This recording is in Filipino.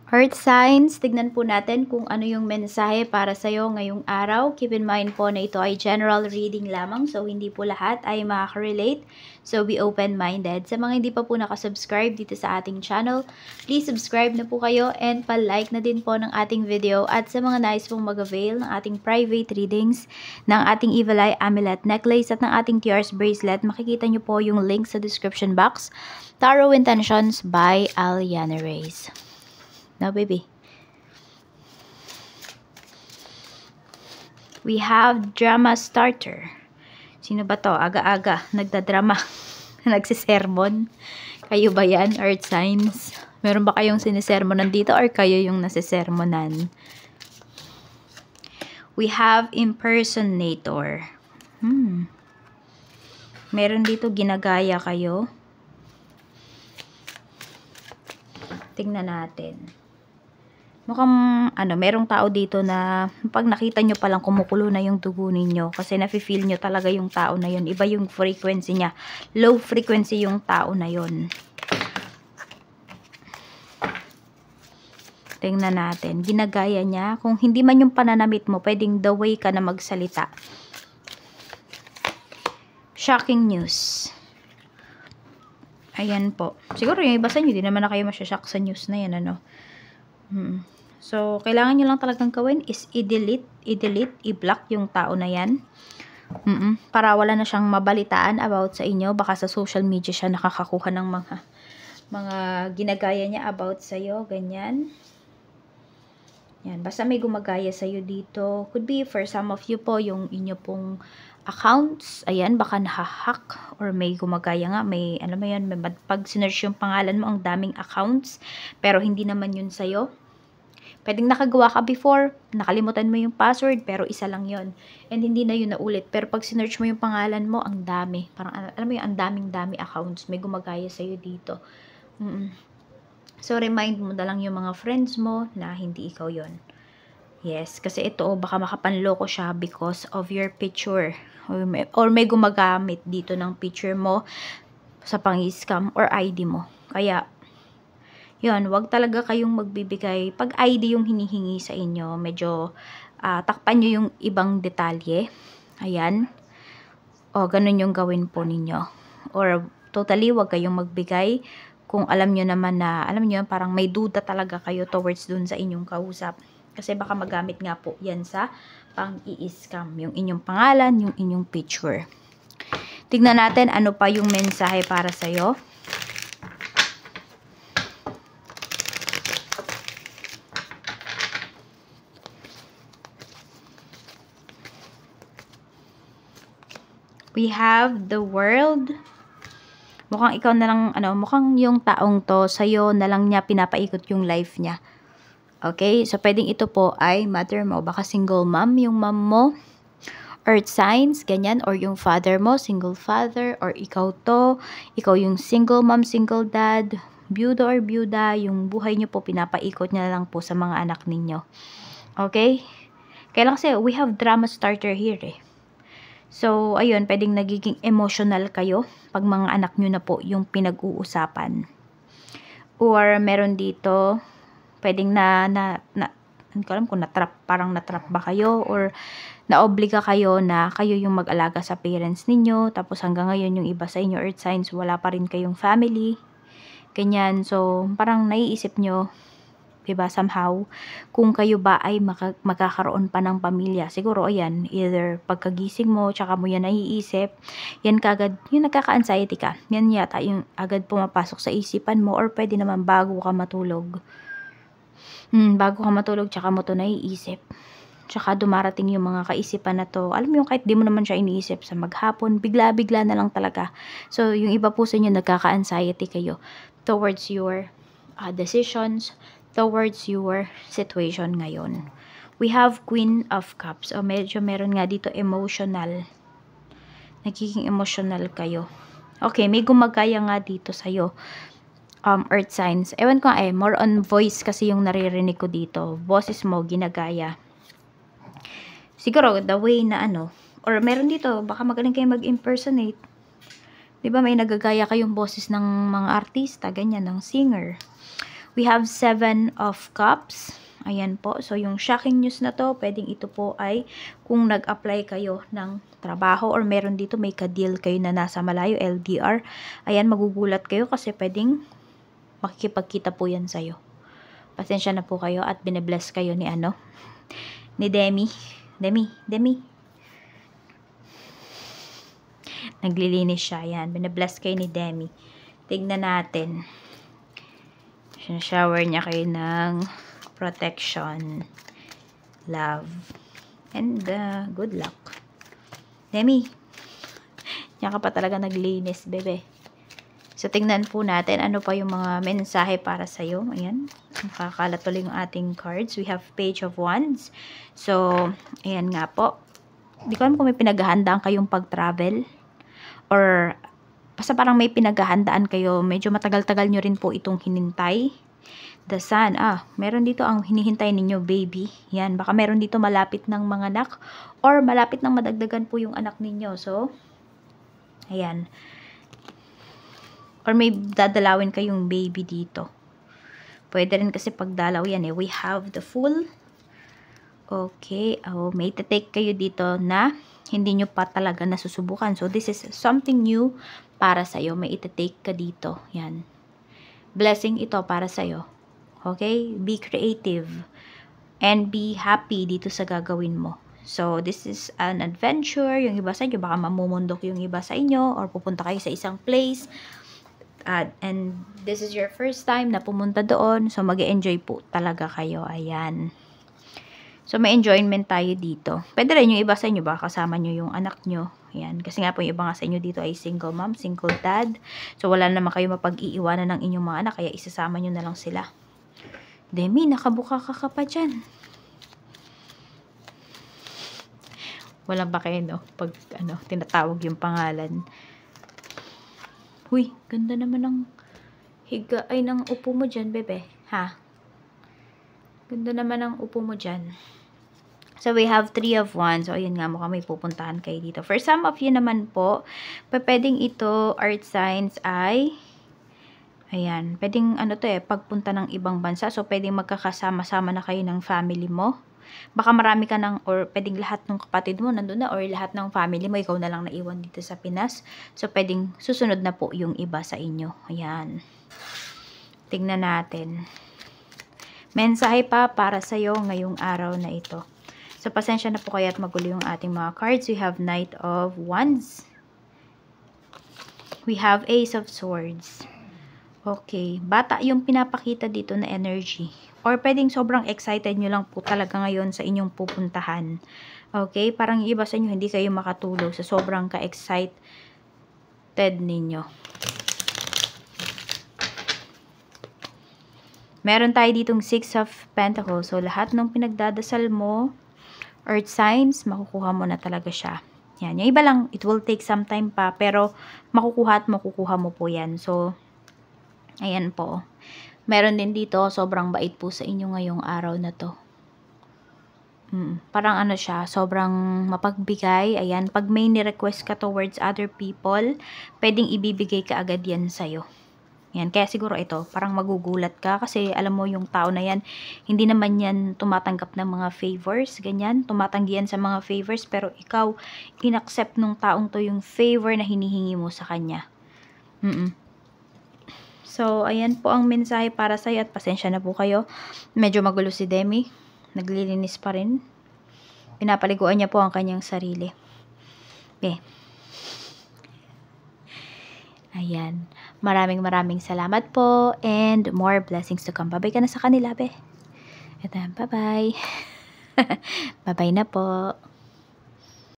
Heart signs, tignan po natin kung ano yung mensahe para sa'yo ngayong araw. Keep in mind po na ito ay general reading lamang, so hindi po lahat ay makaka-relate. So be open-minded. Sa mga hindi pa po nakasubscribe dito sa ating channel, please subscribe na po kayo and pa-like na din po ng ating video. At sa mga nais pong mag-avail ng ating private readings, ng ating Evil Eye Amulet Necklace at ng ating Tears Bracelet, makikita nyo po yung link sa description box. Tarot Intentions by Aliana Reyes. No, baby. We have drama starter. Sino ba to? Aga-aga. Nagdadrama. Nagsisermon. Kayo ba yan? Earth signs. Meron ba kayong sinisermonan dito or kayo yung nasisermonan? We have impersonator. Meron dito ginagaya kayo. Tingnan natin. Mukhang, merong tao dito na pag nakita nyo palang kumukulo na yung dugo ninyo kasi nafe-feel nyo talaga yung tao na yun. Iba yung frequency niya. Low frequency yung tao na yun. Tingnan natin. Ginagaya niya. Kung hindi man yung pananamit mo, pwedeng the way ka na magsalita. Shocking news. Ayan po. Siguro yung iba sa inyo, di naman na kayo masyashock sa news na yan, So, kailangan nyo lang talagang gawin is i-delete, i-block yung tao na yan. Para wala na siyang mabalitaan about sa inyo. Baka sa social media siya nakakakuha ng mga ginagaya niya about sa'yo. Ganyan. Yan. Basta may gumagaya sa'yo dito. Could be for some of you po, yung inyo pong accounts. Ayan, baka nahahack or may gumagaya nga. May, alam mo yan, pag sinearch yung pangalan mo, ang daming accounts. Pero hindi naman yun sa'yo. Pwedeng nakagawa ka before, nakalimutan mo yung password, pero isa lang yon. And hindi na yun naulit. Pero pag sinearch mo yung pangalan mo, ang dami. Parang, alam mo yun, ang daming-dami accounts. May gumagaya sa'yo dito. So, remind mo na lang yung mga friends mo na hindi ikaw yon. Yes, kasi ito, baka makapanloko siya because of your picture. Or may gumagamit dito ng picture mo sa pang-scam or ID mo. Kaya, yun, wag talaga kayong magbibigay. Pag ID yung hinihingi sa inyo, medyo takpan nyo yung ibang detalye. Ayan. O, ganun yung gawin po ninyo. Or, totally, wag kayong magbigay kung alam nyo naman na, alam nyo, parang may duda talaga kayo towards dun sa inyong kausap. Kasi baka magamit nga po yan sa pang-i-scam. Yung inyong pangalan, yung inyong picture. Tignan natin ano pa yung mensahe para sa'yo. We have the world. Mukhang ikaw na lang, mukhang yung taong to, sa'yo na lang niya pinapaikot yung life niya. Okay? So, pwedeng ito po ay mother mo. Baka single mom yung mom mo. Earth signs, ganyan. Or yung father mo, single father. Or ikaw to. Ikaw yung single mom, single dad. Byuda or byuda. Yung buhay niyo po, pinapaikot niya lang po sa mga anak ninyo. Okay? Kaya lang kasi, we have drama starter here eh. So, ayun, pwedeng nagiging emotional kayo pag mga anak nyo na po yung pinag-uusapan. Or, meron dito, pwedeng hindi ko alam kung parang natrap ba kayo or naobliga kayo na kayo yung mag-alaga sa parents ninyo. Tapos hanggang ngayon yung iba sa inyo, earth signs, wala pa rin kayong family. Ganyan. So, parang naiisip nyo, diba, somehow, kung kayo ba ay magkakaroon pa ng pamilya. Siguro, ayan, either pagkagising mo, tsaka mo yan naiisip, yan kagad, yung nagkaka-anxiety ka, yan yata yung agad pumapasok sa isipan mo, or pwede naman bago ka matulog. Bago ka matulog, tsaka mo to naiisip. Tsaka dumarating yung mga kaisipan na to. Alam mo yung kahit di mo naman siya iniisip sa maghapon, bigla-bigla na lang talaga. So, yung iba po sa inyo, nagkaka-anxiety kayo towards your decisions, towards your situation ngayon. We have Queen of Cups. O medyo meron nga dito emotional. Nagiging emotional kayo. Okay, may gumagaya nga dito sa'yo. Earth signs. Ewan ko more on voice kasi yung naririnig ko dito. Boses mo, ginagaya. Siguro, the way na or meron dito, baka magaling kayo mag-impersonate. Diba, may nagagaya kayong boses ng mga artista, ganyan, ng singer. We have 7 of Cups. Ayan po. So, yung shocking news na to, pwedeng ito po ay kung nag-apply kayo ng trabaho or meron dito may ka-deal kayo na nasa malayo, LDR. Ayan, magugulat kayo kasi pwedeng makikipagkita po yan sa'yo. Pasensya na po kayo at bine-bless kayo ni ni Demi. Demi. Naglilinis siya. Ayan, bine-bless kayo ni Demi. Tignan natin. Shower niya kayo ng protection, love, and good luck. Demi, yan ka pa talaga naglinis, bebe. So, tingnan po natin ano pa yung mga mensahe para sa'yo. Ayan, nakakalat tuloy yung ating cards. We have Page of Wands. So, ayan nga po. Di ko alam kung may pinaghahandaan kayong pag-travel or basta parang may pinaghahandaan kayo. Medyo matagal-tagal nyo rin po itong hinintay. The Sun. Meron dito ang hinihintay ninyo, baby. Yan, baka meron dito malapit ng mga anak or malapit ng madagdagan po yung anak ninyo. So, ayan. Or may dadalawin kayong baby dito. Pwede rin kasi pagdalaw yan eh. We have the Fool. Okay. May take kayo dito na hindi nyo pa talaga nasusubukan. So, this is something new para sa'yo. May take ka dito. Yan. Blessing ito para sa'yo. Okay? Be creative. And be happy dito sa gagawin mo. So, this is an adventure. Yung iba sa inyo, baka mamumundok yung iba sa inyo or pupunta kayo sa isang place. And this is your first time na pumunta doon. So, mag-enjoy po talaga kayo. Ayan. So, may enjoyment tayo dito. Pwede rin yung iba sa inyo, baka kasama nyo yung anak nyo. Ayan. Kasi nga po, yung iba nga sa inyo dito ay single mom, single dad. So, wala naman kayo mapag-iiwanan ng inyong mga anak. Kaya, isasama nyo na lang sila. Demi, nakabuka ka pa dyan. Walang ba kayo, no? Pag, tinatawag yung pangalan. Uy, ganda naman ng ng upo mo dyan, bebe. Ha? Ganda naman ng upo mo dyan. So, we have 3 of Wands. So, ayun nga, mukhang may pupuntahan kayo dito. For some of you naman po, pwedeng ito, earth signs ay, ayan, pwedeng pagpunta ng ibang bansa. So, pwedeng magkakasama-sama na kayo ng family mo. Baka marami ka or pwedeng lahat ng kapatid mo nandun na or lahat ng family mo, ikaw na lang naiwan dito sa Pinas. So, pwedeng susunod na po yung iba sa inyo. Ayan. Tingnan natin. Mensahe pa para sa'yo ngayong araw na ito. So, pasensya na po kayo at magulo yung ating mga cards. We have Knight of Wands. We have Ace of Swords. Okay. Bata yung pinapakita dito na energy. Or pwedeng sobrang excited nyo lang po talaga ngayon sa inyong pupuntahan. Okay? Parang iba sa inyo, hindi kayo makatulog sa sobrang ka-excited ninyo. Meron tayo ditong 6 of Pentacles. So, lahat ng pinagdadasal mo, earth signs, makukuha mo na talaga siya. Yan. Yung iba lang, it will take some time pa, pero makukuha at makukuha mo po yan. So, ayan po. Meron din dito, sobrang bait po sa inyo ngayong araw na to. Parang siya, sobrang mapagbigay. Ayan, pag may ni-request ka towards other people, pwedeng ibibigay ka agad yan sa'yo. Yan, kaya siguro ito, parang magugulat ka kasi alam mo yung tao na yan, hindi naman yan tumatanggap ng mga favors, ganyan. Tumatanggi yan sa mga favors, pero ikaw, inaccept nung taong to yung favor na hinihingi mo sa kanya. So, ayan po ang mensahe para sa'yo at pasensya na po kayo. Medyo magulo si Demi. Naglilinis pa rin. Pinapaliguan niya po ang kanyang sarili. Okay. Ayan. Maraming salamat po and more blessings to come. Bye-bye ka na sa kanila, be. Ito, bye-bye. Bye-bye na po.